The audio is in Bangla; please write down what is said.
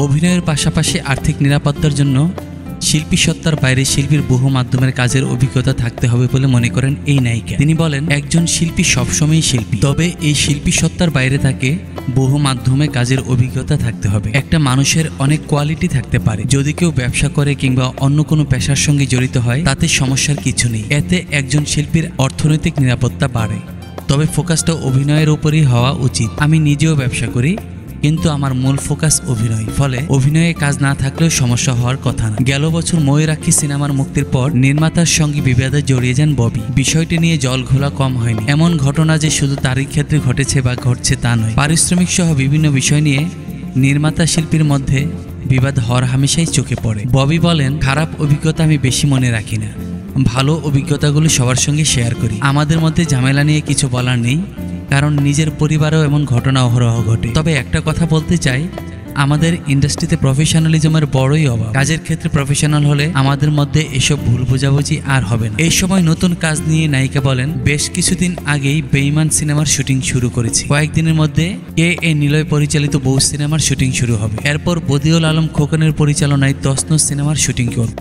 অভিনয়ের পাশাপাশি আর্থিক নিরাপত্তার জন্য শিল্পী সত্তার বাইরে শিল্পীর বহু মাধ্যমের কাজের অভিজ্ঞতা থাকতে হবে বলে মনে করেন এই নায়িকা। তিনি বলেন, একজন শিল্পী সবসময়ই শিল্পী, তবে এই শিল্পী সত্তার বাইরে তাকে বহু মাধ্যমে কাজের অভিজ্ঞতা থাকতে হবে। একটা মানুষের অনেক কোয়ালিটি থাকতে পারে। যদি কেউ ব্যবসা করে কিংবা অন্য কোনো পেশার সঙ্গে জড়িত হয় তাতে সমস্যার কিছু নেই, এতে একজন শিল্পীর অর্থনৈতিক নিরাপত্তা বাড়ে। তবে ফোকাসটা অভিনয়ের উপরই হওয়া উচিত। আমি নিজেও ব্যবসা করি, কিন্তু আমার মূল ফোকাস অভিনয়, ফলে অভিনয়ে কাজ না থাকলেও সমস্যা হওয়ার কথা না। গেল বছর ময়ূরাক্ষী সিনেমার মুক্তির পর নির্মাতার সঙ্গে বিবাদে জড়িয়ে যান ববি। বিষয়টি নিয়ে জল ঘোলা কম হয়নি। এমন ঘটনা যে শুধু তারই ক্ষেত্রে ঘটেছে বা ঘটছে তা নয়। পারিশ্রমিক সহ বিভিন্ন বিষয় নিয়ে নির্মাতা শিল্পীর মধ্যে বিবাদ হরহামেশাই চোখে পড়ে। ববি বলেন, খারাপ অভিজ্ঞতা আমি বেশি মনে রাখি না, ভালো অভিজ্ঞতাগুলো সবার সঙ্গে শেয়ার করি। আমাদের মধ্যে ঝামেলা নিয়ে কিছু বলার নেই, কারণ নিজের পরিবারেও এমন ঘটনা অহরহ ঘটে। তবে একটা কথা বলতে চাই, আমাদের ইন্ডাস্ট্রিতে প্রফেশনালিজমের বড়ই অভাব। কাজের ক্ষেত্রে প্রফেশনাল হলে আমাদের মধ্যে এসব ভুল বোঝাবুঝি আর হবে না। এই সময় নতুন কাজ নিয়ে নায়িকা বলেন, বেশ কিছুদিন আগেই বেঈমান সিনেমার শুটিং শুরু করেছি। কয়েকদিনের মধ্যে কে নিলয় পরিচালিত বউ সিনেমার শুটিং শুরু হবে। এরপর বদিউল আলম খোকনের পরিচালনায় তসনস সিনেমার শুটিং করব।